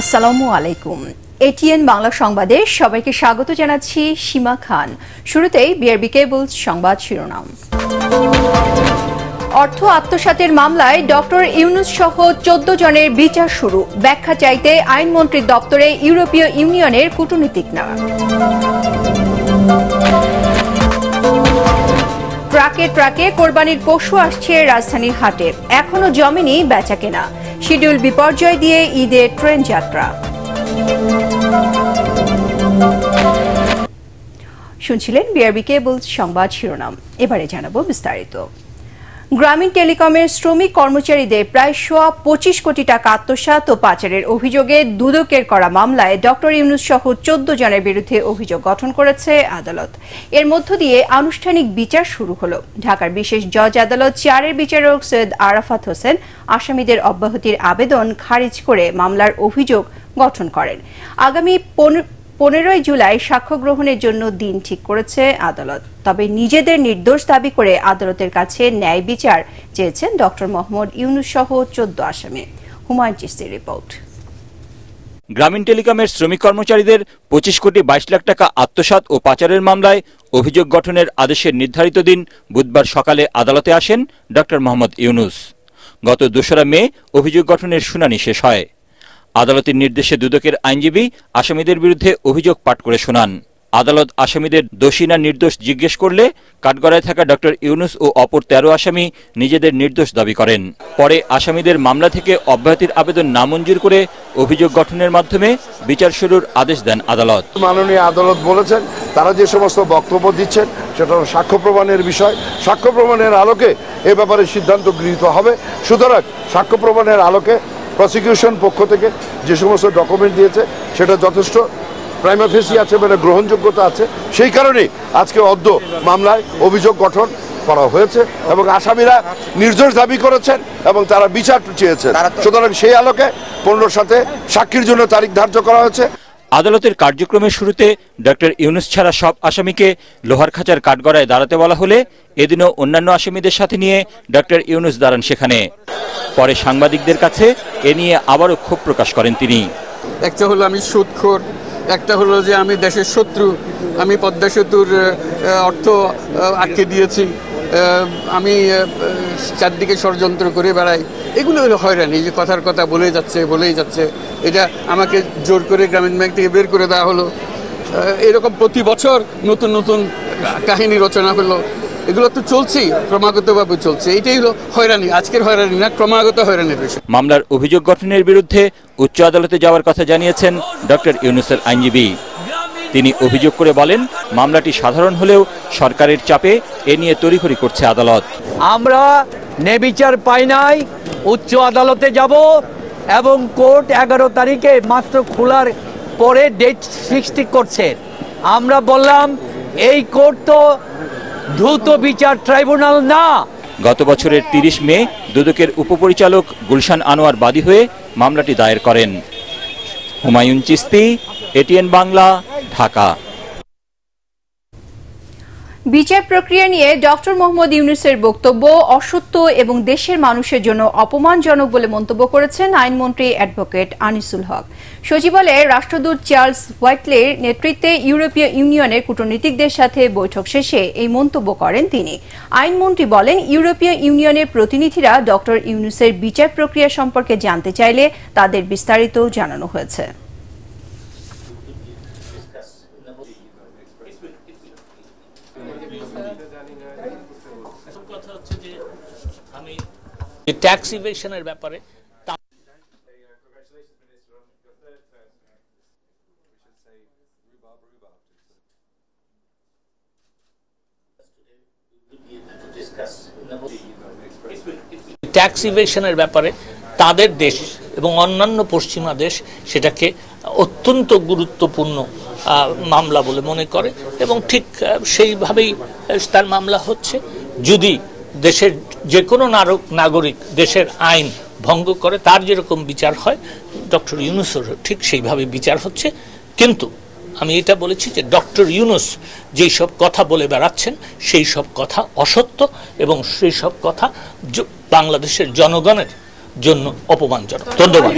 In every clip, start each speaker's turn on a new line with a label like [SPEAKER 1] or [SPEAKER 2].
[SPEAKER 1] আসসালামু আলাইকুম। এটিএন বাংলা সংবাদে সবাইকে স্বাগত জানাচ্ছি সীমা খান। শুরুতেই বিআরবি কেবলস সংবাদ শিরোনাম। অর্থ আত্মসাতের মামলায় ডক্টর ইউনূস সহ 14 জনের বিচার শুরু। ব্যাখ্যা চাইতে আইনমন্ত্রীর দপ্তরে ইউরোপীয় ইউনিয়নের কূটনীতিকরা। ট্রাকে ট্রাকে কোরবানির পশু আসছে রাজধানীর হাটে। এখনো জমেনি বেচাকেনা। শিডিউল বিপর্যয় দিয়ে ঈদের ট্রেন যাত্রা। শুনছিলেন বিআরবি কেবলস সংবাদ শিরোনাম। এবারে জানাবো বিস্তারিত। গ্রামীণ টেলিকমের শ্রমিক কর্মচারীদের প্রায় 25 কোটি টাকা আত্মসাৎ ও পাচারের অভিযোগে দুদকের করা মামলায় ডক্টর ইউনূস সহ 14 জনের বিরুদ্ধে অভিযোগ গঠন করেছে আদালত। এর মধ্য দিয়ে আনুষ্ঠানিক বিচার শুরু হলো। ঢাকার বিশেষ জজ আদালত 4-এর বিচারক সৈয়দ আরাফাত হোসেন আসামিদের অব্যাহতির আবেদন খারিজ করে মামলার অভিযোগ গঠন করেন। আগামী 15 জুলাই সাক্ষ্য গ্রহণের জন্য দিন ঠিক করেছে আদালত। তবে নিজেদের নির্দোষ দাবি করে আদালতের কাছে ন্যায় বিচার চেয়েছেন ডক্টর মোহাম্মদ ইউনূস সহ 14 আসামি। হুমায়ুন চিশতির রিপোর্ট।
[SPEAKER 2] গ্রামীণ টেলিকমের শ্রমিক কর্মচারীদের 25 কোটি 22 লাখ টাকা আত্মসাৎ ও পাচারের মামলায় অভিযোগ গঠনের আদেশের নির্ধারিত দিন বুধবার সকালে আদালতে আসেন ডক্টর মোহাম্মদ ইউনূস। গত 2রা মে অভিযোগ গঠনের শুনানি শেষ হয়। আদালতের নির্দেশে দুদকের আইনজীবী আসামিদের বিরুদ্ধে অভিযোগ পাঠ করে শোনান। আদালত আসামিদের দোষী না নির্দোষ জিজ্ঞেস করলে কাঠগড়ায় থাকা ডক্টর ইউনূস ও অপর 13 আসামি নিজেদের নির্দোষ দাবি করেন। পরে আসামিদের মামলা থেকে অব্যাহতির আবেদন নামঞ্জুর করে অভিযোগ গঠনের মাধ্যমে বিচার শুরুর আদেশ দেন আদালত।
[SPEAKER 3] মাননীয় আদালত বলেছেন তারা যে সমস্ত বক্তব্য দিচ্ছেন সেটা সাক্ষ্য প্রমাণের বিষয়। সাক্ষ্য প্রমাণের আলোকে এ ব্যাপারে সিদ্ধান্ত গৃহীত হবে। সুতরাং সাক্ষ্য প্রমাণের আলোকে প্রসিকিউশন পক্ষ থেকে যে সমস্ত ডকুমেন্ট দিয়েছে সেটা যথেষ্ট প্রাইমা ফেসি আছে, মানে গ্রহণযোগ্যতা আছে। সেই কারণেই আজকে অদ্য মামলায় অভিযোগ গঠন করা হয়েছে এবং আসামিরা নির্দোষ দাবি করেছেন এবং তারা বিচার চেয়েছেন। সুতরাং সেই আলোকে 15 সাথে সাক্ষীর জন্য তারিখ ধার্য করা হয়েছে।
[SPEAKER 2] আদালতের কার্যক্রমের শুরুতে ডক্টর ইউনূস ছাড়া সব আসামিকে লোহারখাঁচার কাঠগড়ায় দাঁড়াতে বলা হলে এদিনও অন্যান্য আসামিদের সাথে নিয়ে ডক্টর ইউনূস দাঁড়ান সেখানে। পরে সাংবাদিকদের কাছে এ নিয়ে আবারও ক্ষোভ প্রকাশ করেন তিনি।
[SPEAKER 4] একটা হলো আমি সুদখোর, একটা হলো যে আমি দেশের শত্রু, আমি পদ্মা সেতুর অর্থ আটকে দিয়েছি, আমি চারদিকে ষড়যন্ত্র করে বেড়াই। এগুলো হলো হয়রানি, যে কথার কথা বলেই যাচ্ছে। এটা আমাকে জোর করে গ্রামীণ ব্যাংক থেকে বের করে দেওয়া হলো। এরকম প্রতি বছর নতুন নতুন কাহিনী রচনা হলো। এগুলো তো চলছেই, ক্রমাগতভাবে চলছে। এটাই হলো হয়রানি, আজকের হয়রানি না, ক্রমাগত হয়রানির বিষয়।
[SPEAKER 2] মামলার অভিযোগ গঠনের বিরুদ্ধে উচ্চ আদালতে যাওয়ার কথা জানিয়েছেন ডক্টর ইউনূসের আইনজীবী। তিনি অভিযোগ করে বলেন, মামলাটি সাধারণ হলেও সরকারের চাপে এ নিয়ে তড়িঘড়ি করছে আদালত।
[SPEAKER 5] আমরা ন্যায়বিচার পাই নাই, উচ্চ আদালতে যাব এবং কোর্ট 11 তারিখে মাত্র খোলার পরে ডেট ফিক্সড করছে। আমরা বললাম এই কোর্ট তো দ্রুত বিচার ট্রাইব্যুনাল না।
[SPEAKER 2] গত বছরের 30 মে দুদকের উপপরিচালক গুলশান আনোয়ার বাদী হয়ে মামলাটি দায়ের করেন। হুমায়ুন চিশতি, এটিএন বাংলা, ঢাকা।
[SPEAKER 1] বিচার প্রক্রিয়া নিয়ে ডক্টর মোহাম্মদ ইউনূসের বক্তব্য অসত্য এবং দেশের মানুষের জন্য অপমানজনক বলে মন্তব্য করেছেন আইনমন্ত্রী অ্যাডভোকেট আনিসুল হক। সচিবালয়ে রাষ্ট্রদূত চার্লস হোয়াইটলির নেতৃত্বে ইউরোপীয় ইউনিয়নের কূটনীতিকদের সাথে বৈঠক শেষে এই মন্তব্য করেন তিনি। আইনমন্ত্রী বলেন, ইউরোপীয় ইউনিয়নের প্রতিনিধিরা ডক্টর ইউনূসের বিচার প্রক্রিয়া সম্পর্কে জানতে চাইলে তাদের বিস্তারিত জানানো হয়েছে।
[SPEAKER 6] ট্যাক্স ইভেশনের ব্যাপারে তাদের দেশ এবং অন্যান্য পশ্চিমা দেশ সেটাকে অত্যন্ত গুরুত্বপূর্ণ মামলা বলে মনে করে এবং ঠিক সেইভাবেই তার মামলা হচ্ছে। যদি দেশের যে কোনো নাগরিক দেশের আইন ভঙ্গ করে তার যেরকম বিচার হয়, ডক্টর ইউনূসের ঠিক সেইভাবে বিচার হচ্ছে। কিন্তু আমি এটা বলেছি যে ডক্টর ইউনূস যেই সব কথা বলে বেড়াচ্ছেন সেই সব কথা অসত্য এবং সেই সব কথা বাংলাদেশের জনগণের জন্য অপমানজনক। ধন্যবাদ।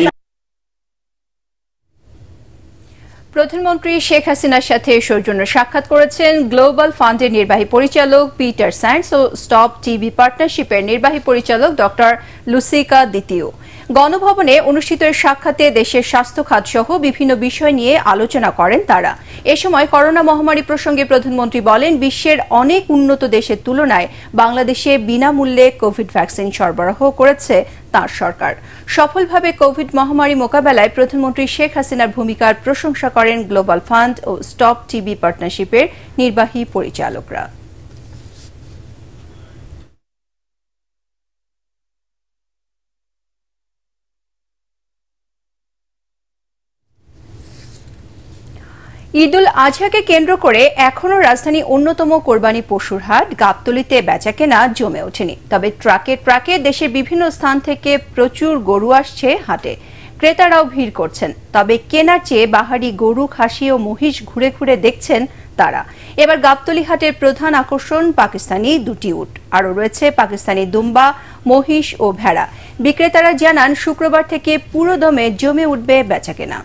[SPEAKER 1] প্রধানমন্ত্রী শেখ হাসিনার সাথে সৌজন্য সাক্ষাৎ করেছেন গ্লোবাল ফান্ডের নির্বাহী পরিচালক পিটার স্যান্ডস ও স্টপ টিবি পার্টনারশিপের নির্বাহী পরিচালক ডক্টর লুসিকা দ্বিতীয়। গণভবনে অনুষ্ঠিত সাক্ষাতে দেশের স্বাস্থ্য খাত সহ বিভিন্ন বিষয় নিয়ে আলোচনা করেন তারা। এ সময় করোনা মহামারী প্রসঙ্গে প্রধানমন্ত্রী বলেন, বিশ্বের অনেক উন্নত দেশের তুলনায় বাংলাদেশে বিনামূল্যে কোভিড ভ্যাকসিন সরবরাহ করেছে তাঁর সরকার। সফলভাবে কোভিড মহামারী মোকাবেলায় প্রধানমন্ত্রী শেখ হাসিনার ভূমিকার প্রশংসা করেন গ্লোবাল ফান্ড ও স্টপ টিবি পার্টনারশিপের নির্বাহী পরিচালকরা। ঈদুল আজহাকে কেন্দ্র করে এখনও রাজধানী অন্যতম কোরবানি পশুর হাট গাবতলীতে বেচাকেনা জমে ওঠেনি। তবে ট্রাকে ট্রাকে দেশের বিভিন্ন স্থান থেকে প্রচুর গরু আসছে হাটে, ক্রেতারাও ভিড় করছেন। তবে কেনার চেয়ে বাহারি গরু, খাসি ও মহিষ ঘুরে ঘুরে দেখছেন তারা। এবার গাবতলী হাটের প্রধান আকর্ষণ পাকিস্তানি দুটি উট, আরও রয়েছে পাকিস্তানি দুম্বা, মহিষ ও ভেড়া। বিক্রেতারা জানান, শুক্রবার থেকে পুরোদমে জমে উঠবে বেচাকেনা।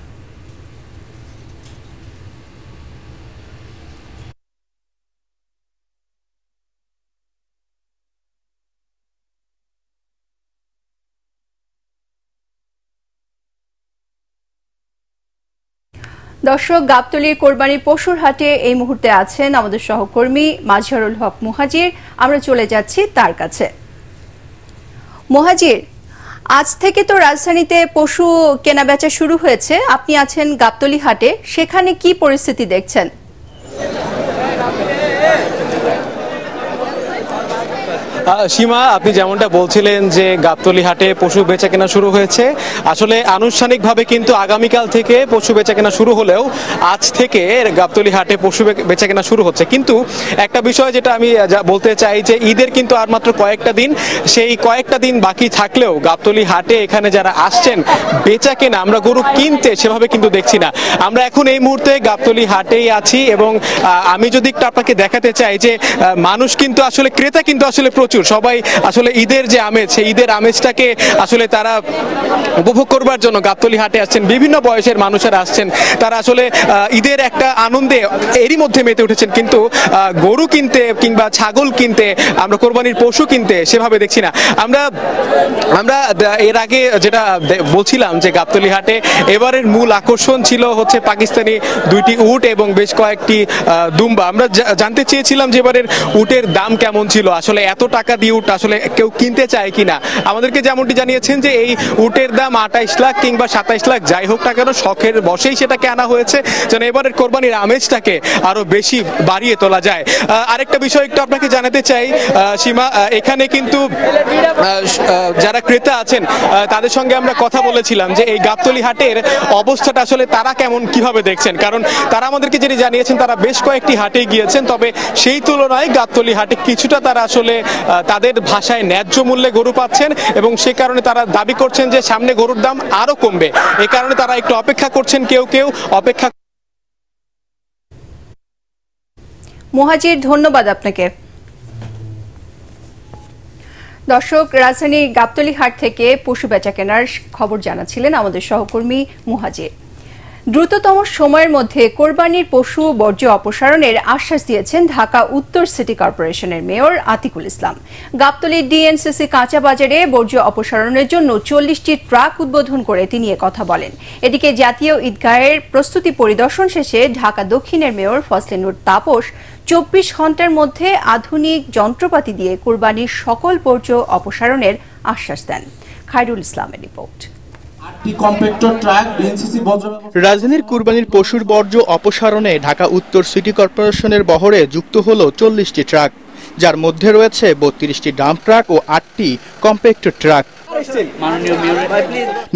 [SPEAKER 1] দর্শক, গাবতলীর কোরবানির পশুর হাটে এই মুহূর্তে আছেন আমাদের সহকর্মী মাজহারুল হক মুহাজির। আমরা চলে যাচ্ছি তার কাছে। মুহাজির, আজ থেকে তো রাজধানীতে পশু কেনাবেচা শুরু হয়েছে, আপনি আছেন গাবতলী হাটে, সেখানে কি পরিস্থিতি দেখছেন?
[SPEAKER 7] সীমা, আপনি যেমনটা বলছিলেন যে গাবতলী হাটে পশু বেচাকেনা শুরু হয়েছে, আসলে আনুষ্ঠানিকভাবে কিন্তু আগামীকাল থেকে পশু বেচাকেনা শুরু হলেও আজ থেকে গাবতলী হাটে পশু বেচাকেনা শুরু হচ্ছে। কিন্তু একটা বিষয় যেটা আমি বলতে চাই যে ঈদের কিন্তু আর মাত্র কয়েকটা দিন, সেই কয়েকটা দিন বাকি থাকলেও গাবতলী হাটে এখানে যারা আসছেন বেচাকেনা, আমরা গরু কিনতে সেভাবে কিন্তু দেখছি না। আমরা এখন এই মুহূর্তে গাবতলী হাটেই আছি এবং আমি যদি একটু আপনাকে দেখাতে চাই যে মানুষ কিন্তু আসলে, ক্রেতা কিন্তু আসলে প্রচুর। সবাই আসলে ঈদের যে আমেজ, সেই ঈদের আমেজটাকে আসলে তারা উপভোগ করবার জন্য গাবতলী হাটে আসছেন। বিভিন্ন বয়সের মানুষেরা আসছেন, তারা আসলে ঈদের একটা আনন্দে এরই মধ্যে মেতে উঠেছেন। কিন্তু গরু কিনতে কিংবা ছাগল কিনতে, আমরা কোরবানির পশু কিনতে সেভাবে দেখছি না। আমরা এর আগে যেটা বলছিলাম যে গাবতলী হাটে এবারের মূল আকর্ষণ ছিল হচ্ছে পাকিস্তানি দুইটি উট এবং বেশ কয়েকটি দুম্বা। আমরা জানতে চেয়েছিলাম যে এবারের উটের দাম কেমন ছিল, আসলে এত টাকা দিয়ে উট আসলে কেউ কিনতে চায় কিনা। আমাদেরকে যেমনটি জানিয়েছেন যে এই উটের দাম 28 লাখ কিংবা 27 লাখ, যাই হোক না কেন শখের বশেই সেটাকে আনা হয়েছে যেন এবারের কোরবানির আমেজটাকে আরো বেশি বাড়িয়ে তোলা যায়। আরেকটা বিষয় একটু আপনাকে জানাতে চাই সীমা, এখানে কিন্তু যারা ক্রেতা আছেন তাদের সঙ্গে আমরা কথা বলেছিলাম যে এই গাবতলী হাটের অবস্থাটা আসলে তারা কেমন, কিভাবে দেখছেন। কারণ তারা আমাদেরকে যেটি জানিয়েছেন, তারা বেশ কয়েকটি হাটে গিয়েছেন, তবে সেই তুলনায় গাবতলী হাটে কিছুটা তারা আসলে তাদের ভাষায় ন্যায্য মূল্যে গরু পাচ্ছেন এবং সে কারণে তারা দাবি করছেন যে সামনে গরুর দাম আরো কমবে। এই কারণে তারা একটু অপেক্ষা করছেন, কেউ কেউ অপেক্ষা।
[SPEAKER 1] মুহাজির, ধন্যবাদ আপনাকে। দর্শক, রাজধানীর গাবতলী হাট থেকে পশু বেচা কেনার খবর জানাচ্ছিলেন আমাদের সহকর্মী মুহাজির। দ্রুততম সময়ের মধ্যে কোরবানির পশু বর্জ্য অপসারণের আশ্বাস দিয়েছেন ঢাকা উত্তর সিটি কর্পোরেশনের মেয়র আতিকুল ইসলাম। গাবতলীর ডিএনসিসি কাঁচা বাজারে বর্জ্য অপসারণের জন্য 40টি ট্রাক উদ্বোধন করে তিনি কথা বলেন। এদিকে জাতীয় ঈদগাহের প্রস্তুতি পরিদর্শন শেষে ঢাকা দক্ষিণের মেয়র ফজলে নূর তাপস 24 ঘন্টার মধ্যে আধুনিক যন্ত্রপাতি দিয়ে কোরবানির সকল বর্জ্য অপসারণের আশ্বাস দেন। খায়রুল ইসলামের রিপোর্ট।
[SPEAKER 8] রাজধানীর কুরবানির পশুর বর্জ্য অপসারণে ঢাকা উত্তর সিটি কর্পোরেশনের বহরে যুক্ত হল 40টি ট্রাক, যার মধ্যে রয়েছে 32টি ডাম্প ট্রাক ও 8টি কম্প্যাক্ট ট্রাক।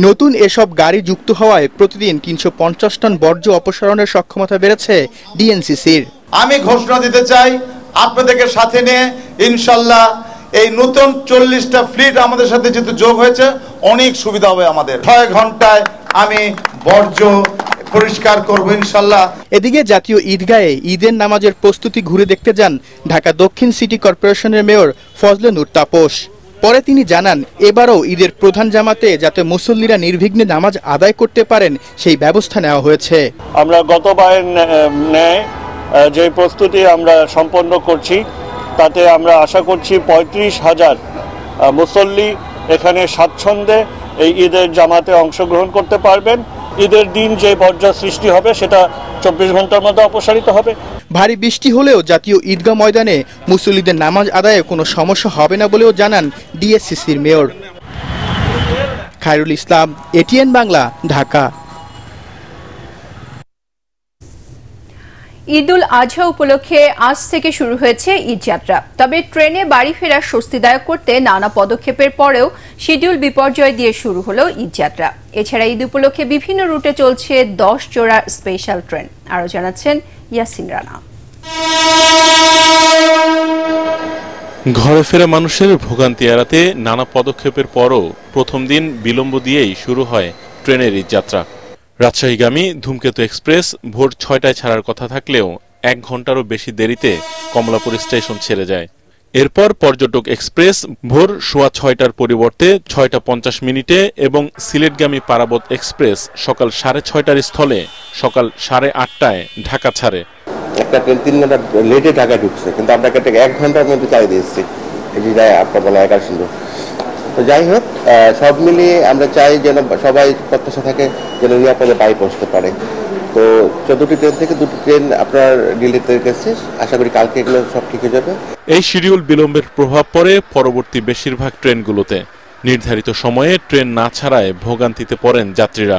[SPEAKER 8] নতুন এসব গাড়ি যুক্ত হওয়ায় প্রতিদিন 350 টন বর্জ্য অপসারণের সক্ষমতা বেড়েছে ডিএনসিসির।
[SPEAKER 9] আমি ঘোষণা দিতে চাই, আপনাদেরকে সাথে নিয়ে ইনশাল্লাহ এই নতুন 40টা ফ্লিট আমাদের সাথে যেহেতু যোগ হয়েছে, অনেক সুবিধা হবে আমাদের। 6 ঘন্টায় আমি বর্জ্য পরিষ্কার করব ইনশাল্লাহ।
[SPEAKER 8] এদিকে জাতীয় ঈদগাহে ঈদের নামাজের প্রস্তুতি ঘুরে দেখতে যান ঢাকা দক্ষিণ সিটি কর্পোরেশনের মেয়র ফজলে নূর তাপস। পরে তিনি জানান, এবারও ঈদের প্রধান জামাতে যাতে মুসল্লিরা নির্বিঘ্নে নামাজ আদায় করতে পারেন সেই ব্যবস্থা নেওয়া হয়েছে।
[SPEAKER 10] আমরা গতবারের ন্যায় যে প্রস্তুতি আমরা সম্পন্ন করছি তাতে আমরা আশা করছি 35,000 মুসল্লি এখানে স্বাচ্ছন্দ্যে এই ঈদের জামাতে অংশগ্রহণ করতে পারবেন। ঈদের দিন যে পর্যায় সৃষ্টি হবে সেটা 24 ঘন্টার মধ্যে অপসারিত হবে।
[SPEAKER 8] ভারী বৃষ্টি হলেও জাতীয় ঈদগাহ ময়দানে মুসল্লিদের নামাজ আদায়ে কোনো সমস্যা হবে না বলেও জানান ডিএসসিসির মেয়র খায়রুল ইসলাম। এটিএন বাংলা, ঢাকা।
[SPEAKER 1] ঈদুল আজহা উপলক্ষে আজ থেকে শুরু হয়েছে ঈদ যাত্রা। তবে ট্রেনে বাড়ি ফেরা স্বস্তিদায়ক করতে নানা পদক্ষেপের পরেও শিডিউল বিপর্যয় দিয়ে শুরু হলো ঈদ যাত্রা। এছাড়া ঈদ উপলক্ষে বিভিন্ন রুটে চলছে 10 জোড়া স্পেশাল ট্রেন। আরো জানাচ্ছেন ইয়াসিন রানা।
[SPEAKER 11] ঘরে ফেরা মানুষের ভোগান্তি এড়াতে নানা পদক্ষেপের পরও প্রথম দিন বিলম্ব দিয়েই শুরু হয় ট্রেনের ঈদ যাত্রা। রাজশাহীগামী ধূমকেতু এক্সপ্রেস ভোর 6টায় ছাড়ার কথা থাকলেও 1 ঘন্টারও বেশি দেরিতে কমলাপুর স্টেশন ছেড়ে যায়। এরপর পর্যটক এক্সপ্রেস ভোর 6:15টার পরিবর্তে 6:50 এবং সিলেটগামী পারাবত এক্সপ্রেস সকাল 6:30টার স্থলে সকাল 8:30টায় ঢাকা ছাড়ে।
[SPEAKER 12] একটা ট্রেন 3 ঘন্টা লেটে ঢাকা ঢুকছে, কিন্তু আমরা 1 ঘন্টার মধ্যে চালিয়ে দিয়েছি। এটি আপনার বলা একার সুন্দর। তো যাই হোক, সব মিলিয়ে আমরা চাই যেন সবাই প্রত্যাশা থাকে যেন নিরাপদে বাড়ি পৌঁছতে পারে। তো 14টি ট্রেন থেকে 2টি ট্রেন আপনার ডিলেতে গেছে, আশা করি কালকে এগুলো সব ঠিক হয়ে যাবে।
[SPEAKER 11] এই শিডিউল বিলম্বের প্রভাব পড়ে পরবর্তী বেশিরভাগ ট্রেনগুলোতে। নির্ধারিত সময়ে ট্রেন না ছাড়ায় ভোগান্তিতে পড়েন যাত্রীরা।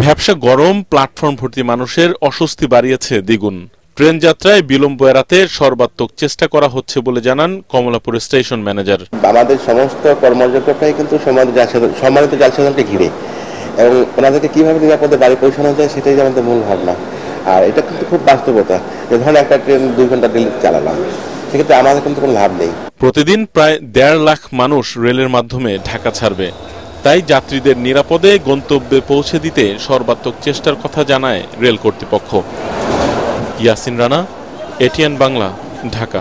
[SPEAKER 11] ভ্যাপসা গরম প্ল্যাটফর্ম ভর্তি মানুষের অস্বস্তি বাড়িয়েছে দ্বিগুণ। ট্রেন যাত্রায় বিলম্ব এড়াতে সর্বাত্মক চেষ্টা করা হচ্ছে বলে জানান কমলাপুর স্টেশন ম্যানেজার।
[SPEAKER 12] আমাদের সমস্ত কর্মযোগ্যটাই কিন্তু সম্মানিত জালসাধারণকে ঘিরে, এবং ওনাদেরকে কিভাবে নিরাপদে বাড়ি পৌঁছানো যায় সেটাই আমাদের মূল ভাবনা। আর এটা কিন্তু খুব বাস্তবতা, যে ধরনের একটা ট্রেন 2 ঘন্টা ডিলে চালালাম, সেক্ষেত্রে আমাদের কিন্তু কোনো লাভ নেই।
[SPEAKER 11] প্রতিদিন প্রায় 1.5 লাখ মানুষ রেলের মাধ্যমে ঢাকা ছাড়বে। তাই যাত্রীদের নিরাপদে গন্তব্যে পৌঁছে দিতে সর্বাত্মক চেষ্টার কথা জানায় রেল কর্তৃপক্ষ। ইয়াসিন রানা, এটিএন বাংলা, ঢাকা।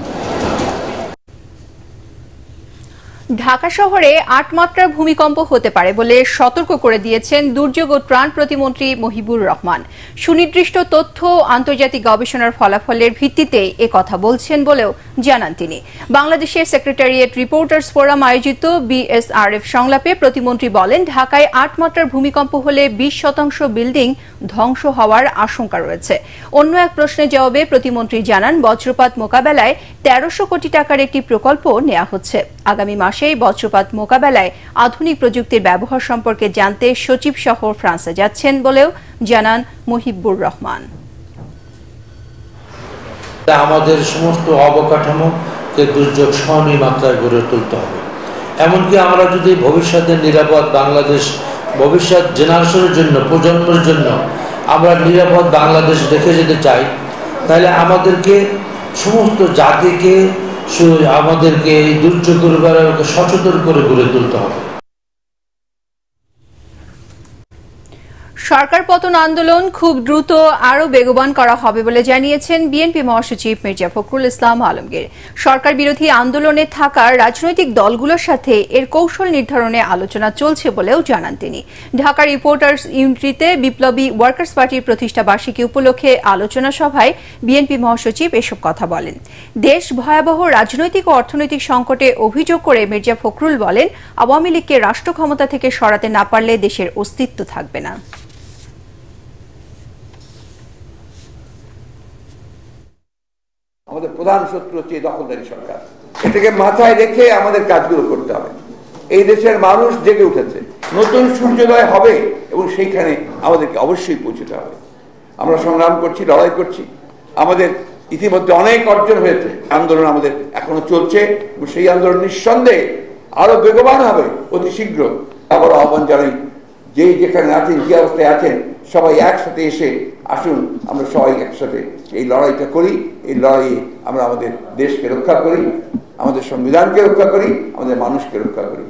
[SPEAKER 1] ঢাকা শহরে 8 মাত্রার ভূমিকম্প হতে পারে বলে সতর্ক করে দিয়েছেন দুর্যোগ ও ত্রাণ প্রতিমন্ত্রী মহিবুর রহমান। সুনির্দিষ্ট তথ্য আন্তর্জাতিক গবেষণার ফলাফলের ভিত্তিতে কথা বলছেন বলেও জানান তিনি। বাংলাদেশের সেক্রেটারিয়েট রিপোর্টার্স ফোরাম আয়োজিত বিএসআরএফ সংলাপে প্রতিমন্ত্রী বলেন, ঢাকায় 8 মাত্রার ভূমিকম্প হলে 20% বিল্ডিং ধ্বংস হওয়ার আশঙ্কা রয়েছে। অন্য এক প্রশ্নের জবাবে প্রতিমন্ত্রী জানান, বজ্রপাত মোকাবেলায় 1300 কোটি টাকার একটি প্রকল্প নেওয়া হচ্ছে। আগামী মাসেই বজ্রপাত মোকাবেলায় আধুনিক প্রযুক্তির ব্যবহার সম্পর্কে জানতে সচিব সহ ফ্রান্সে যাচ্ছেন বলেও জানান মহিবুর রহমান।
[SPEAKER 13] আমাদের সমস্ত অবকাঠামোকে দুর্যোগ সহনীয় মাত্রায় গড়ে তুলতে হবে। এমনকি আমরা যদি ভবিষ্যতে নিরাপদ বাংলাদেশ, ভবিষ্যৎ জেনারেশনের জন্য, প্রজন্মের জন্য আমরা নিরাপদ বাংলাদেশ রেখে যেতে চাই, তাহলে আমাদেরকে সমস্ত জাতিকে আমাদেরকে এই দুর্যোগের ব্যাপারে সচেতন করে গড়ে তুলতে হবে।
[SPEAKER 1] সরকার পতন আন্দোলন খুব দ্রুত আরো বেগবান করা হবে বলে জানিয়েছেন বিএনপি মহাসচিব মির্জা ফখরুল ইসলাম আলমগীর। সরকার বিরোধী আন্দোলনে থাকা রাজনৈতিক দলগুলোর সাথে এর কৌশল নির্ধারণে আলোচনা চলছে বলেও জানান তিনি। ঢাকা রিপোর্টার্স ইউনিটিতে বিপ্লবী ওয়ার্কার্স পার্টির প্রতিষ্ঠা বার্ষিকী উপলক্ষে আলোচনা সভায় বিএনপি মহাসচিব এসব কথা বলেন। দেশ ভয়াবহ রাজনৈতিক ও অর্থনৈতিক সংকটে অভিযোগ করে মির্জা ফখরুল বলেন, আওয়ামী লীগকে রাষ্ট্র ক্ষমতা থেকে সরাতে না পারলে দেশের অস্তিত্ব থাকবে না।
[SPEAKER 14] আমাদের প্রধান শত্রু হচ্ছে দখলদারি সরকার। এটাকে মাথায় রেখে আমাদের কাজগুলো করতে হবে। এই দেশের মানুষ জেগে উঠেছে, নতুন সূর্যোদয় হবে এবং সেইখানে আমাদেরকে অবশ্যই পৌঁছতে হবে। আমরা সংগ্রাম করছি, লড়াই করছি, আমাদের ইতিমধ্যে অনেক অর্জন হয়েছে। আন্দোলন আমাদের এখনো চলছে এবং সেই আন্দোলন নিঃসন্দেহে আরো বেগবান হবে অতি শীঘ্র। আবার আহ্বান জানাই, যে যেখানে আছেন, যে অবস্থায় আছেন, সবাই একসাথে এসে আসুন, আমরা সবাই একসাথে এই লড়াইটা করি। এই লড়াইয়ে আমরা আমাদের দেশকে রক্ষা করি, আমাদের সংবিধানকে রক্ষা করি, আমাদের মানুষকে রক্ষা করি।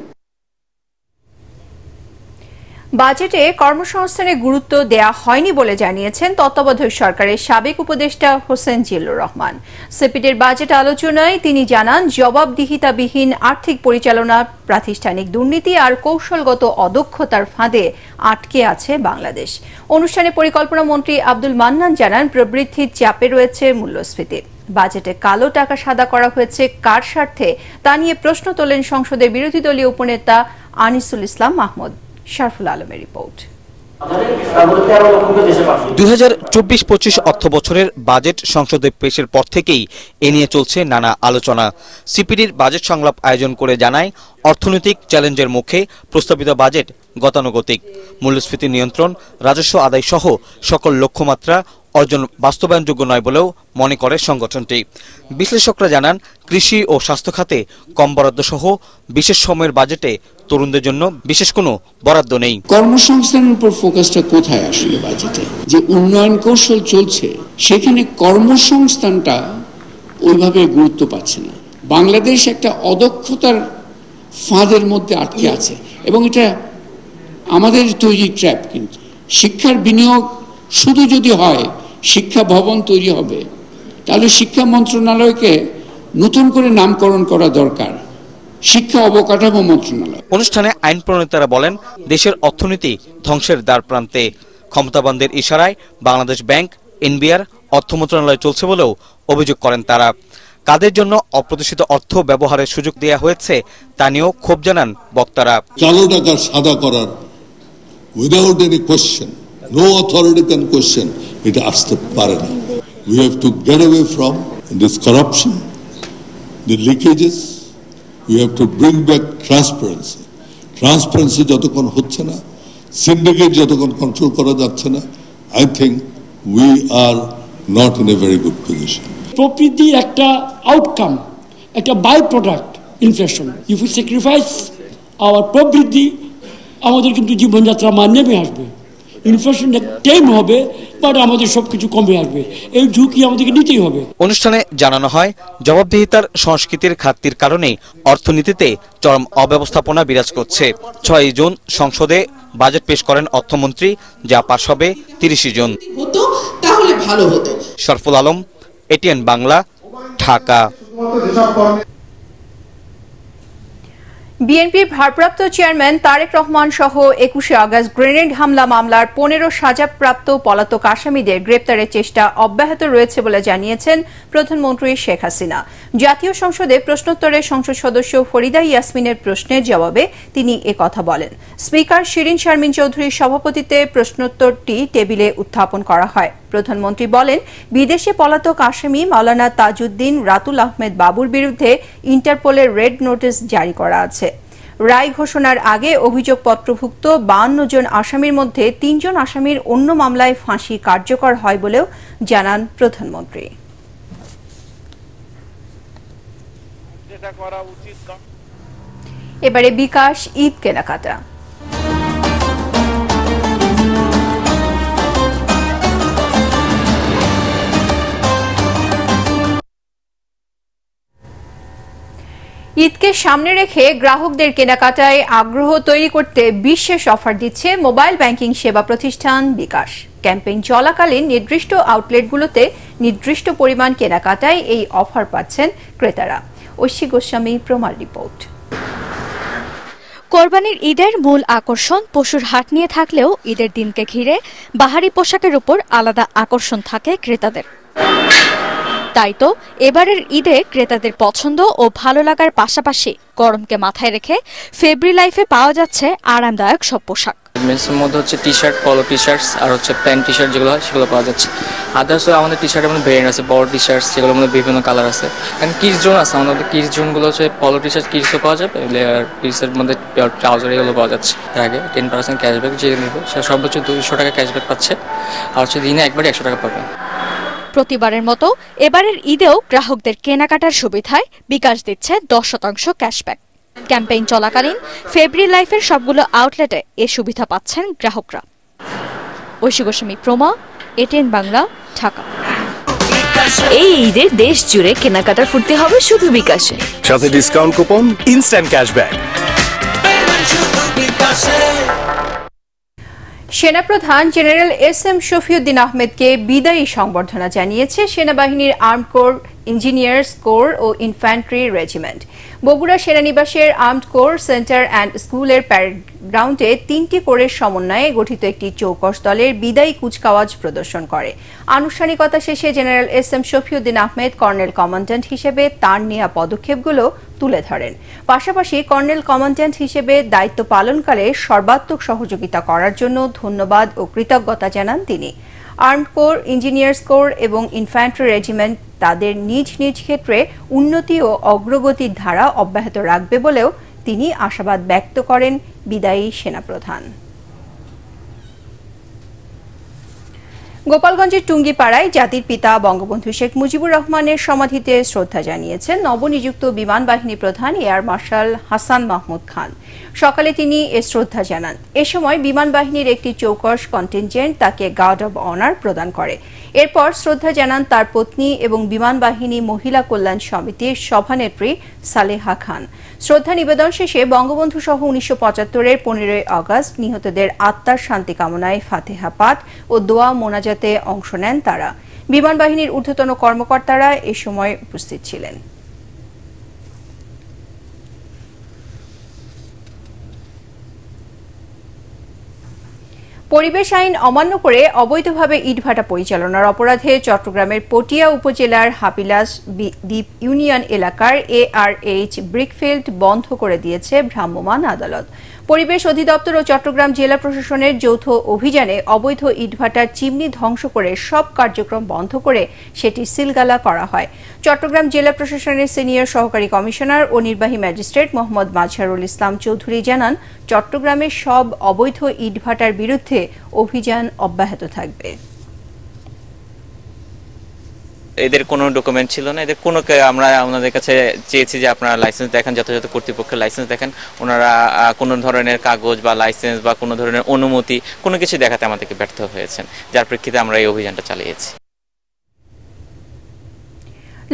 [SPEAKER 1] বাজেটে কর্মসংস্থানে গুরুত্ব দেয়া হয়নি বলে জানিয়েছেন তত্ত্বাবধায়ক সরকারের সাবেক উপদেষ্টা হোসেন জিল্লুর রহমান। সিপিডির বাজেট আলোচনায় তিনি জানান, জবাবদিহিতাবিহীন আর্থিক পরিচালনা, প্রাতিষ্ঠানিক দুর্নীতি আর কৌশলগত অদক্ষতার ফাঁদে আটকে আছে বাংলাদেশ। অনুষ্ঠানে পরিকল্পনা মন্ত্রী আব্দুল মান্নান জানান, প্রবৃদ্ধির চাপে রয়েছে মূল্যস্ফীতি। বাজেটে কালো টাকা সাদা করা হয়েছে কার স্বার্থে, তা নিয়ে প্রশ্ন তোলেন সংসদের বিরোধী দলীয় উপনেতা আনিসুল ইসলাম মাহমুদ। শারফুল আলমের রিপোর্ট।
[SPEAKER 15] 2024-25 অর্থ বছরের বাজেট সংসদে পেশের পর থেকেই এ নিয়ে চলছে নানা আলোচনা। সিপিডির বাজেট সংলাপ আয়োজন করে জানায়, অর্থনৈতিক চ্যালেঞ্জের মুখে প্রস্তাবিত বাজেট গতানুগতিক। মূল্যস্ফীতি নিয়ন্ত্রণ, রাজস্ব আদায় সহ সকল লক্ষ্যমাত্রা অর্জন বাস্তবায়নযোগ্য নয় বলেও মনে করে সংগঠনটি। বিশ্লেষকরা জানান, কৃষি ও স্বাস্থ্য খাতে কম বরাদ্দ সহ বিশেষ সময়ের বাজেটে তরুণদের জন্য বিশেষ কোনো বরাদ্দ নেই।
[SPEAKER 16] কর্মসংস্থানের উপর ফোকাসটা কোথায় আসলে বাজেটে? যে উন্নয়ন কৌশল চলছে সেখানে কর্মসংস্থানটা ওইভাবে গুরুত্ব পাচ্ছে না। বাংলাদেশ একটা অদক্ষতার ফাঁদের মধ্যে আটকে আছে এবং এটা আমাদের তৈরি ট্র্যাপ। কিন্তু শিক্ষার বিনিয়োগ শুধু যদি হয়, শিক্ষা ভবন তৈরি হবে, তাহলে শিক্ষা মন্ত্রণালয়কে নতুন করে নামকরণ করা দরকার, শিক্ষা অবকাঠামো মন্ত্রণালয়।
[SPEAKER 15] অনুষ্ঠানে আইন প্রণেতারা বলেন, দেশের অর্থনীতি ধ্বংসের দ্বার প্রান্তে। ক্ষমতাবানদের ইশারায় বাংলাদেশ ব্যাংক, এনবিআর, অর্থ মন্ত্রণালয় চলছে বলেও অভিযোগ করেন তারা। কাদের জন্য অপ্রত্যাশিত অর্থ ব্যবহারের সুযোগ দেওয়া হয়েছে তা নিয়েও ক্ষোভ জানান বক্তারা।
[SPEAKER 17] কালো টাকা সাদা করার without any question, no authority can question, এটা আসতে পারে না। We have to get away from this corruption, the leakages. We have to bring back transparency. Transparency যতক্ষণ হচ্ছে না, সিন্ডিকেট যতক্ষণ কন্ট্রোল করা যাচ্ছে না, I think we are not in a very good position.
[SPEAKER 18] প্রবৃদ্ধি একটা আউটকাম, একটা byproduct inflation. If you sacrifice our প্রবৃদ্ধি, আমাদের কিন্তু জীবনযাত্রা মান নেমে আসবে। ইনফ্লেশন টেম হবে, বাট আমাদের সবকিছু কমে আসবে। এই ঝুঁকি আমাদেরকে নিতেই হবে।
[SPEAKER 15] অনুষ্ঠানে জানানো হয়, জবাবদিহিতার সংস্কৃতির ঘাটতির কারণে অর্থনীতিতে চরম অব্যবস্থাপনা বিরাজ করছে। 6 জুন সংসদে বাজেট পেশ করেন অর্থমন্ত্রী, যা পাশ হবে 30 জুন।
[SPEAKER 19] তাহলে ভালো হতো।
[SPEAKER 15] শরফুল আলম, এটিএন বাংলা, ঢাকা।
[SPEAKER 1] বিএনপির ভারপ্রাপ্ত চেয়ারম্যান তারেক রহমান সহ 21শে আগস্ট গ্রেনেড হামলা মামলার 15 সাজাপ্রাপ্ত পলাতক আসামিদের গ্রেপ্তারের চেষ্টা অব্যাহত রয়েছে বলে জানিয়েছেন প্রধানমন্ত্রী শেখ হাসিনা। জাতীয় সংসদে প্রশ্নোত্তরে সংসদ সদস্য ফরিদা ইয়াসমিনের প্রশ্নের জবাবে তিনি একথা বলেন। স্পিকার শিরিন শারমিন চৌধুরীর সভাপতিত্বে প্রশ্নোত্তরটি টেবিলে উত্থাপন করা হয়। প্রধানমন্ত্রী বলেন, বিদেশে পলাতক আসামি মাওলানা তাজউদ্দিন রাতুল আহমেদ বাবুর বিরুদ্ধে ইন্টারপোলের রেড নোটিশ জারি করা আছে। রায় ঘোষণার আগে অভিযোগপত্রভুক্ত 52 জন আসামির মধ্যে 3 জন আসামির অন্য মামলায় ফাঁসি কার্যকর হয় বলেও জানান প্রধানমন্ত্রী। এবারে বিকাশ ঈদ কেনাকাটা। ঈদকে সামনে রেখে গ্রাহকদের কেনাকাটায় আগ্রহ তৈরি করতে বিশেষ অফার দিচ্ছে মোবাইল ব্যাংকিং সেবা প্রতিষ্ঠান বিকাশ। ক্যাম্পেইন চলাকালীন নির্দিষ্ট আউটলেটগুলোতে নির্দিষ্ট পরিমাণ কেনাকাটায় এই অফার পাচ্ছেন ক্রেতারা। ঐশী গোস্বামী প্রমার রিপোর্ট।
[SPEAKER 20] কোরবানির ঈদের মূল আকর্ষণ পশুর হাট নিয়ে থাকলেও ঈদের দিনকে ঘিরে বাহারি পোশাকের উপর আলাদা আকর্ষণ থাকে ক্রেতাদের। তাই তো এবারের ঈদে ক্রেতাদের পছন্দ ও ভালো লাগার পাশাপাশি গরমকে মাথায় রেখে ফেব্রি লাইফে পাওয়া যাচ্ছে আরামদায়ক সব পোশাক।
[SPEAKER 21] মেন্সের মধ্যে হচ্ছে টি শার্ট, পলো টি শার্টস আর হচ্ছে প্যান্ট টি শার্ট যেগুলো হয় সেগুলো পাওয়া যাচ্ছে। আদার্সও আমাদের টি শার্টের মধ্যে ভেরিয়েন্ট আছে, বড় টি শার্টস যেগুলোর মধ্যে বিভিন্ন কালার আছে। অ্যান্ড কিডস জোন আছে, আমাদের কিডস জোনগুলো হচ্ছে পলো টি শার্ট কিডসও পাওয়া যাবে, আর কিডসের মধ্যে ট্রাউজার এগুলো পাওয়া যাচ্ছে। এর আগে 10% ক্যাশব্যাক যে নেবে সে সর্বোচ্চ 200 টাকা ক্যাশব্যাক পাচ্ছে, আর হচ্ছে দিনে একবারে 100 টাকা পাবে।
[SPEAKER 20] প্রতিবারের মতো এবারের ঈদেও গ্রাহকদের কেনাকাটার সুবিধায় বিকাশ দিচ্ছে 10% ক্যাশব্যাক। ক্যাম্পেইন চলাকালীন ফেব্রি লাইফের সবগুলো আউটলেটে এ সুবিধা পাচ্ছেন গ্রাহকরা। ঐশী গোস্বামী প্রমা, এটিএন বাংলা, ঢাকা।
[SPEAKER 22] এই ঈদে দেশ জুড়ে কেনাকাটার ফুর্তি হবে শুধু বিকাশে,
[SPEAKER 23] সাথে ডিসকাউন্ট কুপন, ইনস্ট্যান্ট ক্যাশব্যাক।
[SPEAKER 1] সেনাপ্রধান জেনারেল এস.এম. শফিউদ্দিন আহমেদকে বিদায়ী সংবর্ধনা জানিয়েছে সেনাবাহিনীর আর্মড কোর, ইঞ্জিনিয়ার্স কোর ও ইনফ্যান্ট্রি রেজিমেন্ট। বগুড়া সেনানিবাসের আর্মড কোর সেন্টার অ্যান্ড স্কুলের প্যারেড গ্রাউন্ডে 3টি কোরের সমন্বয়ে গঠিত একটি চৌকস দলের বিদায়ী কুচকাওয়াজ প্রদর্শন করে। আনুষ্ঠানিকতা শেষে general S M. Shafiuddin Ahmed colonel commandant হিসেবে তাঁর নেওয়া পদক্ষেপগুলো তুলে ধরেন। পাশাপাশি কর্নেল কমান্ড্যান্ট হিসেবে দায়িত্ব পালনকালে সর্বাত্মক সহযোগিতা করার জন্য ধন্যবাদ ও কৃতজ্ঞতা জানান তিনি। আর্মড কোর, ইঞ্জিনিয়ার্স কোর এবং ইনফ্যান্ট্রি রেজিমেন্ট তাদের নিজ নিজ ক্ষেত্রে উন্নতি ও অগ্রগতির ধারা অব্যাহত রাখবে বলেও তিনি আশাবাদ ব্যক্ত করেন বিদায়ী সেনাপ্রধান। গোপালগঞ্জের টুঙ্গিপাড়ায় জাতির পিতা বঙ্গবন্ধু শেখ মুজিবুর রহমানের সমাধিতে শ্রদ্ধা জানিয়েছেন নবনিযুক্ত বিমান বাহিনী প্রধান এয়ার মার্শাল হাসান মাহমুদ খান। সকালে তিনি এ শ্রদ্ধা জানান। এ সময় বিমান বাহিনীর একটি চৌকস কন্টিনজেন্ট তাকে গার্ড অব অনার প্রদান করে। এরপর শ্রদ্ধা জানান তার পত্নী এবং বিমান বাহিনী মহিলা কল্যাণ সমিতির সভানেত্রী সালেহা খান। শ্রদ্ধা নিবেদন শেষে বঙ্গবন্ধু সহ 1975-এর 15 আগস্ট নিহতদের আত্মার শান্তি কামনায় ফাতেহা পাঠ ও দোয়া মোনাজাতে অংশ নেন তারা। বিমান বাহিনীর ঊর্ধ্বতন কর্মকর্তারা এ সময় উপস্থিত ছিলেন। পরিবেশ আইন অমান্য করে অবৈধভাবে ইটভাটা পরিচালনার অপরাধে চট্টগ্রামের পটিয়া উপজেলার হাবিলাস দ্বীপ ইউনিয়ন এলাকার ARH ব্রিকফিল্ড বন্ধ করে দিয়েছে ভ্রাম্যমাণ আদালত। পরিবেশ অধিদপ্তর ও চট্টগ্রাম জেলা প্রশাসনের যৌথ অভিযানে অবৈধ ইটভাটার চিমনি ধ্বংস করে সব কার্যক্রম বন্ধ করে সেটি সিলগালা করা হয়। চট্টগ্রাম জেলা প্রশাসনের সিনিয়র সহকারী কমিশনার ও নির্বাহী ম্যাজিস্ট্রেট মোহাম্মদ মাজহারুল ইসলাম চৌধুরী জানান, চট্টগ্রামের সব অবৈধ ইটভাটার বিরুদ্ধে অভিযান অব্যাহত থাকবে।
[SPEAKER 3] এদের কোনো ডকুমেন্ট ছিল না, এদের কোনো, আমরা ওনাদের কাছে চেয়েছি যে আপনারা লাইসেন্স দেখেন, যথাযথ কর্তৃপক্ষের লাইসেন্স দেখেন। ওনারা কোনো ধরনের কাগজ বা লাইসেন্স বা কোনো ধরনের অনুমতি কোনো কিছু দেখাতে আমাদেরকে ব্যর্থ হয়েছেন, যার প্রেক্ষিতে আমরা এই অভিযানটা চালিয়েছি।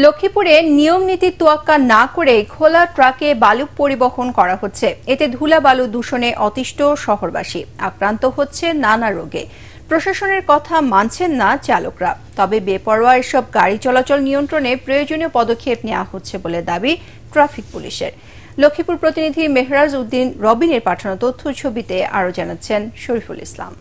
[SPEAKER 1] লক্ষ্মীপুরে নিয়ম নীতি তোয়াক্কা না করে খোলা ট্রাকে বালু পরিবহন করা হচ্ছে। এতে ধুলা বালু দূষণে অতিষ্ঠ শহরবাসী, আক্রান্ত হচ্ছে নানা রোগে। প্রশাসনের কথা মানছেন না চালকরা। তবে বেপরোয়া এসব গাড়ি চলাচল নিয়ন্ত্রণে প্রয়োজনীয় পদক্ষেপ নেওয়া হচ্ছে বলে দাবি ট্রাফিক পুলিশের। লক্ষ্মীপুর প্রতিনিধি মেহরাজ উদ্দিন রবিনের পাঠানো তথ্য ছবিতে আরও জানাচ্ছেন শরীফুল ইসলাম।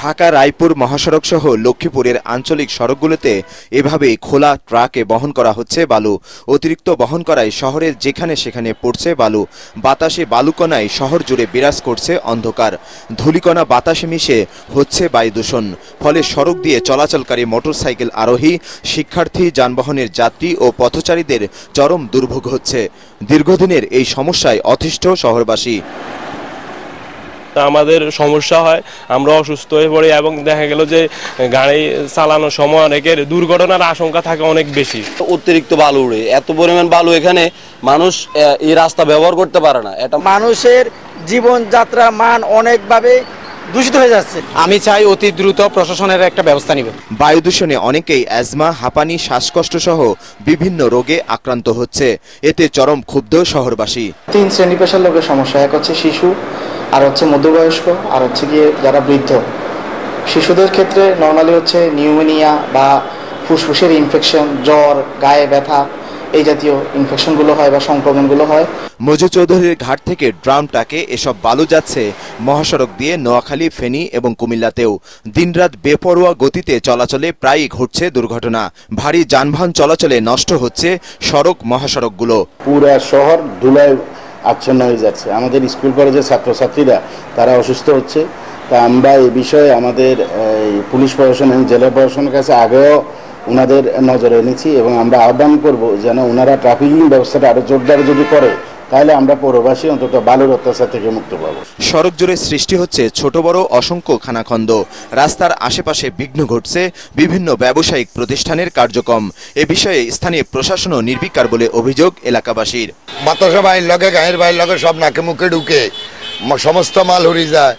[SPEAKER 4] ঢাকা রায়পুর মহাসড়ক সহ লক্ষ্মীপুরের আঞ্চলিক সড়কগুলোতে এভাবেই খোলা ট্রাকে বহন করা হচ্ছে বালু। অতিরিক্ত বহন করায় শহরের যেখানে সেখানে পড়ছে বালু। বাতাসে বালুকণায় শহর জুড়ে বিরাজ করছে অন্ধকার। ধূলিকণা বাতাসে মিশে হচ্ছে বায়ু দূষণ। ফলে সড়ক দিয়ে চলাচলকারী মোটরসাইকেল আরোহী, শিক্ষার্থী, যানবাহনের যাত্রী ও পথচারীদের চরম দুর্ভোগ হচ্ছে। দীর্ঘদিনের এই সমস্যায় অতিষ্ঠ শহরবাসী।
[SPEAKER 23] আমাদের সমস্যা হয়, আমরা অসুস্থ হয়ে পড়ি এবং দেখা গেল যে গাড়ি চালানোর সময় অনেকের দুর্ঘটনার আশঙ্কা থাকে অনেক বেশি।
[SPEAKER 24] অতিরিক্ত বালু উড়ে, এত পরিমাণ বালু এখানে মানুষ এই রাস্তা ব্যবহার করতে পারে না। এটা
[SPEAKER 25] মানুষের জীবনযাত্রার মান অনেকভাবে দূষিত হয়ে যাচ্ছে।
[SPEAKER 7] আমি চাই অতি দ্রুত প্রশাসনের একটা ব্যবস্থা নেবে।
[SPEAKER 4] বায়ু দূষণে অনেকেই অ্যাজমা, হাঁপানি, শ্বাসকষ্ট সহ বিভিন্ন রোগে আক্রান্ত হচ্ছে। এতে চরম ক্ষুব্ধ শহরবাসী।
[SPEAKER 26] 3 শ্রেণী পেশার লোকের সমস্যা, এক হচ্ছে শিশু, আর হচ্ছে মধ্যবয়স্ক, আর হচ্ছে গিয়ে যারা বৃদ্ধ। শিশুদের ক্ষেত্রে নর্মালি হচ্ছে নিউমোনিয়া বা ফুসফুসের ইনফেকশন, জ্বর, গায়ে ব্যথা, এই জাতীয় ইনফেকশনগুলো হয় বা সংক্রমণগুলো হয়।
[SPEAKER 4] মজু চৌধুরীর ঘাট থেকে ড্রাম ট্রাকে এসব বালু যাচ্ছে মহাসড়ক দিয়ে নোয়াখালী, ফেনী এবং কুমিল্লাতেও। দিনরাত বেপরোয়া গতিতে চলাচলে প্রায়ই ঘটছে দুর্ঘটনা। ভারী যানবাহন চলাচলে নষ্ট হচ্ছে সড়ক মহাসড়কগুলো।
[SPEAKER 27] পুরা শহর ধুলায় আচ্ছন্ন হয়ে যাচ্ছে। আমাদের স্কুল কলেজের ছাত্রছাত্রীরা তারা অসুস্থ হচ্ছে। তা আমরা এই বিষয়ে আমাদের পুলিশ প্রশাসন এবং জেলা প্রশাসনের কাছে আগেও ওনাদের নজরে এনেছি এবং আমরা আহ্বান করব যেন ওনারা ট্রাফিকিং ব্যবস্থাটা আরো জোরদার যদি করে, তাহলে আমরা পৌরবাসী অন্তত বালুর অত্যাচার থেকে মুক্ত পাব।
[SPEAKER 4] সড়ক জুড়ে সৃষ্টি হচ্ছে ছোট বড় অসংখ্য খানাখন্দ। রাস্তার আশেপাশে বিঘ্ন ঘটছে বিভিন্ন ব্যবসায়িক প্রতিষ্ঠানের কার্যক্রম। এ বিষয়ে স্থানীয় প্রশাসনও নির্বিকার বলে অভিযোগ এলাকাবাসীর।
[SPEAKER 28] বাতাসা বাইর লগে, গায়ের বাইর লগে সব নাকে মুখে ঢুকে সমস্ত মাল উড়ে যায়।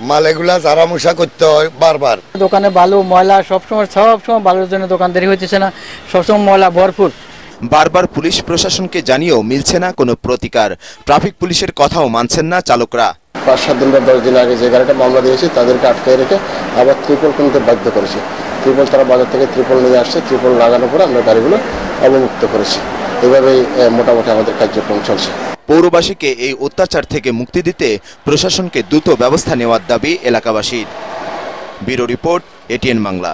[SPEAKER 28] মাল এগুলা চারামুষা করতে হয় বারবার।
[SPEAKER 25] দোকানে বালু, ময়লা সবসময় বালুর জন্য দোকানদারি হইতেছে না, সবসময় ময়লা ভরপুর।
[SPEAKER 4] বারবার পুলিশ প্রশাসনকে জানিয়েও মিলছে না কোনো প্রতিকার। ট্রাফিক পুলিশের কথাও মানছেন না চালকরা।
[SPEAKER 2] 5-7 দিন বা 10 দিন আগে যে গাড়িটা মামলা দিয়েছে তাদেরকে আটকে রেখে আবার ত্রিপল কিনতে বাধ্য করেছে। ত্রিপল তারা বাজার থেকে ত্রিপল নিয়ে আসছে, ত্রিপল লাগানোর পরে আমরা গাড়িগুলো অবমুক্ত করেছি। এভাবেই মোটামুটি আমাদের কার্যক্রম চলছে।
[SPEAKER 4] পৌরবাসীকে এই অত্যাচার থেকে মুক্তি দিতে প্রশাসনকে দ্রুত ব্যবস্থা নেওয়ার দাবি এলাকাবাসীর। Bureau report, ATN Bangla.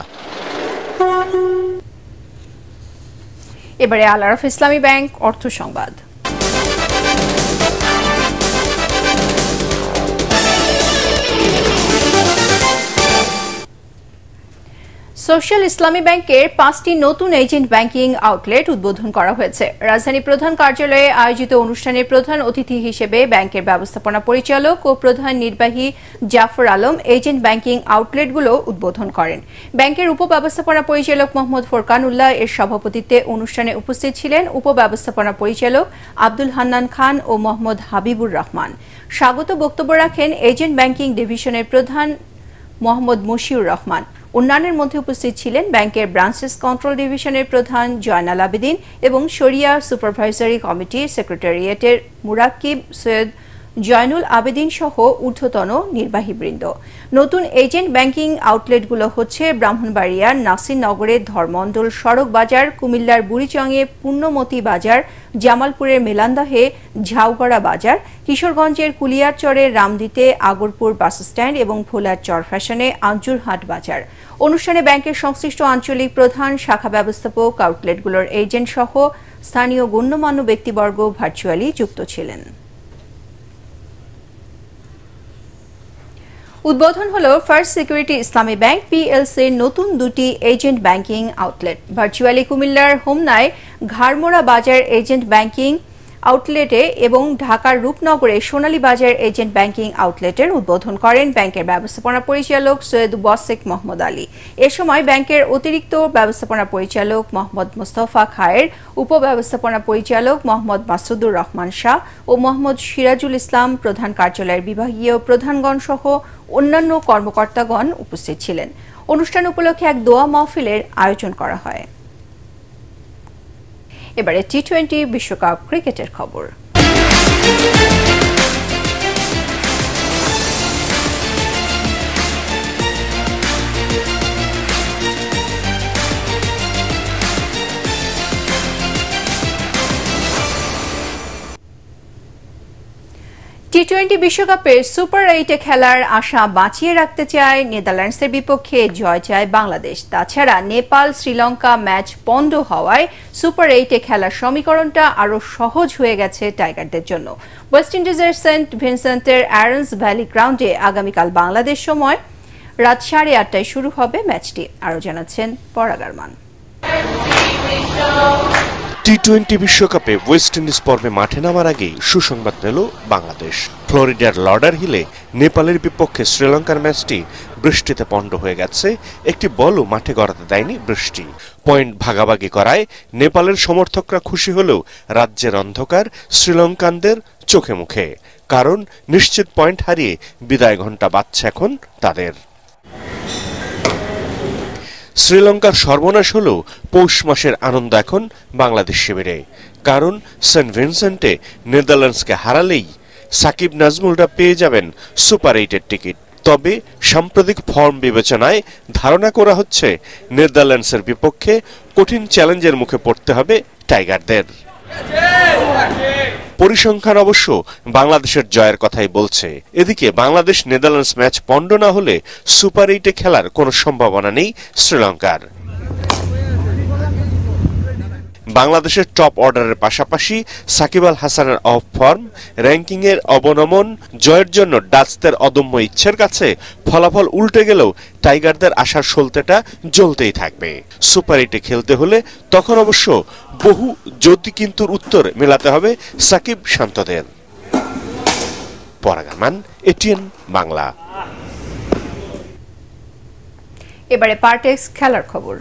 [SPEAKER 1] এবারে আল আরাফ ইসলামী ব্যাংক অর্থ সংবাদ। সোশ্যাল ইসলামী ব্যাংকের 5টি নতুন এজেন্ট ব্যাংকিং আউটলেট উদ্বোধন করা হয়েছে। রাজধানী প্রধান কার্যালয়ে আয়োজিত অনুষ্ঠানে প্রধান অতিথি হিসেবে ব্যাংকের ব্যবস্থাপনা পরিচালক ও প্রধান নির্বাহী জাফর আলম এজেন্ট ব্যাংকিং আউটলেটগুলো উদ্বোধন করেন। ব্যাংকের উপব্যবস্থাপনা পরিচালক মোহাম্মদ ফোরকানুল্লাহ এর সভাপতিত্বে অনুষ্ঠানে উপস্থিত ছিলেন উপব্যবস্থাপনা পরিচালক আব্দুল হান্নান খান ও মোহাম্মদ হাবিবুর রহমান। স্বাগত বক্তব্য রাখেন এজেন্ট ব্যাংকিং ডিভিশনের প্রধান মোহাম্মদ মশিউর রহমান। অন্যান্যের মধ্যে উপস্থিত ছিলেন ব্যাংকের ব্রাঞ্চেস কন্ট্রোল ডিভিশনের প্রধান জয়নাল আবেদিন এবং শরিয়া সুপারভাইজারি কমিটির সেক্রেটারিয়েটের মুরাক্কিব সৈয়দ জয়নুল আবেদিন সহ ঊর্ধ্বতন নির্বাহীবৃন্দ। নতুন এজেন্ট ব্যাংকিং আউটলেটগুলো হচ্ছে ব্রাহ্মণবাড়িয়ার নাসিরনগরের ধর্মমণ্ডল সড়ক বাজার, কুমিল্লার বুড়িচংয়ে পূর্ণমতি বাজার, জামালপুরের মেলান্দাহে ঝাউগড়া বাজার, কিশোরগঞ্জের কুলিয়ারচরের রামদিতে আগরপুর বাসস্ট্যান্ড এবং ভোলার চরফ্যাশনে আঞ্জুরহাট বাজার। অনুষ্ঠানে ব্যাংকের সংশ্লিষ্ট আঞ্চলিক প্রধান, শাখা ব্যবস্থাপক, আউটলেটগুলোর এজেন্ট সহ স্থানীয় গণ্যমান্য ব্যক্তিবর্গ ভার্চুয়ালি যুক্ত ছিলেন। উদ্বোধন হল ফার্স্ট সিকিউরিটি ইসলামী ব্যাংক পিএলসির নতুন দুটি এজেন্ট ব্যাংকিং আউটলেট। ভার্চুয়ালি কুমিল্লার হোমনায় ঘাড়মোড়া বাজার এজেন্ট ব্যাংকিং আউটলেটে এবং ঢাকার রূপনগরে সোনালী বাজার এজেন্ট ব্যাংকিং আউটলেটের উদ্বোধন করেন ব্যাংকের ব্যবস্থাপনা পরিচালক সৈয়দ ওয়াসেক মোহাম্মদ আলী। এ সময় ব্যাংকের অতিরিক্ত ব্যবস্থাপনা পরিচালক মোহাম্মদ মোস্তফা খায়ের, উপব্যবস্থাপনা পরিচালক মোহাম্মদ মাসুদুর রহমান শাহ ও মোহাম্মদ সিরাজুল ইসলাম, প্রধান কার্যালয়ের বিভাগীয় প্রধানগণ সহ অন্যান্য কর্মকর্তাগণ উপস্থিত ছিলেন। অনুষ্ঠান উপলক্ষে এক দোয়া মাহফিলের আয়োজন করা হয়। এবারে টি-20 বিশ্বকাপ ক্রিকেটের খবর। টি-20 বিশ্বকাপের সুপার 8-এ খেলার আশা বাঁচিয়ে রাখতে চায় নেদারল্যান্ডসের বিপক্ষে জয় চায় বাংলাদেশ। তাছাড়া নেপাল শ্রীলঙ্কা ম্যাচ পন্ড হওয়ায় সুপার 8-এ খেলার সমীকরণটা আরও সহজ হয়ে গেছে টাইগারদের জন্য। ওয়েস্ট ইন্ডিজের সেন্ট ভিনসেন্টের অ্যারন্স ভ্যালি গ্রাউন্ডে আগামীকাল বাংলাদেশ সময় রাত 8:30টায় শুরু হবে ম্যাচটি। আরও জানাচ্ছেন পরাগ আরমান।
[SPEAKER 5] টি-20 বিশ্বকাপে ওয়েস্ট ইন্ডিজ পর্বে মাঠে নামার আগেই সুসংবাদ পেল বাংলাদেশ। ফ্লোরিডার লর্ডার হিলে নেপালের বিপক্ষে শ্রীলঙ্কার ম্যাচটি বৃষ্টিতে পণ্ড হয়ে গেছে। একটি বলও মাঠে গড়াতে দেয়নি বৃষ্টি। পয়েন্ট ভাগাভাগি করায় নেপালের সমর্থকরা খুশি হলেও রাজ্যের অন্ধকার শ্রীলঙ্কানদের চোখে মুখে, কারণ নিশ্চিত পয়েন্ট হারিয়ে বিদায় ঘণ্টা বাজছে এখন তাদের। শ্রীলঙ্কার সর্বনাশ হলেও পৌষ মাসের আনন্দ এখন বাংলাদেশ শিবিরে, কারণ সেন্ট ভিনসেন্টে নেদারল্যান্ডসকে হারালেই সাকিব নাজমুলরা পেয়ে যাবেন সুপার 8-এর টিকিট। তবে সাম্প্রতিক ফর্ম বিবেচনায় ধারণা করা হচ্ছে নেদারল্যান্ডসের বিপক্ষে কঠিন চ্যালেঞ্জের মুখে পড়তে হবে টাইগারদের। পরিসংখ্যান অবশ্য বাংলাদেশের জয়ের কথাই বলছে। এদিকে বাংলাদেশ নেদারল্যান্ডস ম্যাচ পণ্ড না হলে সুপার 8-এ খেলার কোনো সম্ভাবনা নেই শ্রীলঙ্কার। বাংলাদেশের টপ অর্ডারের পাশাপাশি সাকিব আল হাসানের অফ ফর্ম, র্যাঙ্কিংয়ের অবনমন, জয়ের জন্য ডাচদের অদম্য ইচ্ছের কাছে ফলাফল উল্টে গেলেও টাইগারদের আশার সলতেটা জ্বলতেই থাকবে। সুপার 8-এ খেলতে হলে তখন অবশ্য বহু যদি কিন্তুর উত্তর মেলাতে হবে সাকিব শান্তদের। পরাগ আরমান, এটিএন বাংলা।
[SPEAKER 1] এবারে পার্টেক্স খেলার খবর।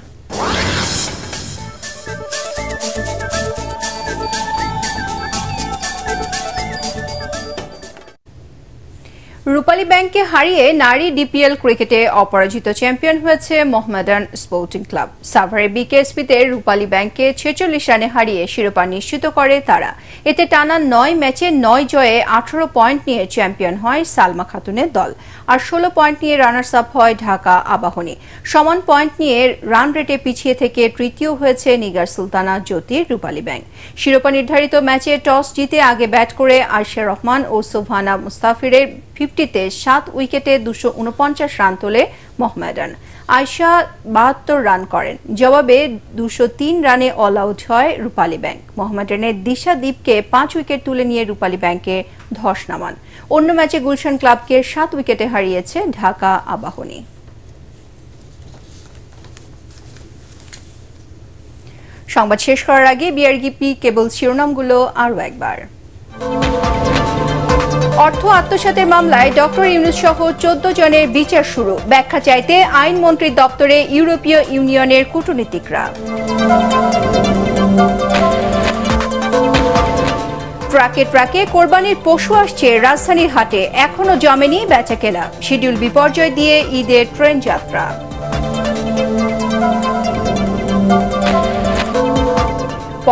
[SPEAKER 1] রূপালী ব্যাংককে হারিয়ে নারী ডিপিএল ক্রিকেটে অপরাজিত চ্যাম্পিয়ন হয়েছে মোহামেডান স্পোর্টিং ক্লাব। সাভারে বিকেএসপিতে রূপালী ব্যাংককে 46 রানে হারিয়ে শিরোপা নিশ্চিত করে তারা। এতে টানা 9 ম্যাচে 9 জয়ে 18 পয়েন্ট নিয়ে চ্যাম্পিয়ন হয় সালমা খাতুনের দল, আর 16 পয়েন্ট নিয়ে রানার্স আপ হয় ঢাকা আবাহনী। সমান পয়েন্ট নিয়ে রান রেটে পিছিয়ে থেকে তৃতীয় হয়েছে নিগার সুলতানা জ্যোতির রূপালী ব্যাংক। শিরোপা নির্ধারিত ম্যাচে টস জিতে আগে ব্যাট করে আয়েশা রহমান ও সোভানা মুস্তাফিরের 50-তে 7 উইকেটে 249 রান তোলে মোহামেডান। আয়েশা 72 রান করেন, জবাবে 203 রানে অল আউট হয় রূপালী ব্যাংক। মোহামেডানের দিশা দীপকে 5 উইকেট তুলে নিয়ে রূপালী ব্যাংকে ধস নামান। অন্য ম্যাচে গুলশান ক্লাবকে 7 উইকেটে হারিয়েছে ঢাকা আবাহনী। সংবাদ শেষ করার আগে বিআরবিপি কেবল শিরোনামগুলো আরও একবার। অর্থ আত্মসাতের মামলায় ডক্টর ইউনূস সহ 14 জনের বিচার শুরু। ব্যাখ্যা চাইতে আইনমন্ত্রীর দপ্তরে ইউরোপীয় ইউনিয়নের কূটনীতিকরা। ট্রাকে ট্রাকে কোরবানির পশু আসছে রাজধানীর হাটে, এখনো জমেনি বেচাকেনা। শিডিউল বিপর্যয় দিয়ে ঈদের ট্রেন যাত্রা।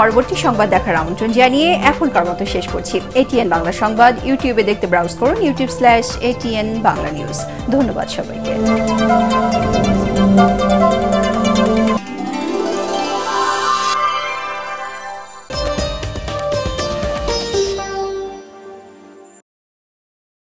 [SPEAKER 1] পরবর্তী সংবাদ দেখার আমন্ত্রণ জানিয়ে এখনকার মতো শেষ করছি। এটিএন বাংলা সংবাদ ইউটিউবে দেখতে ব্রাউজ করুন youtube/ATN বাংলা নিউজ। ধন্যবাদ সবাইকে।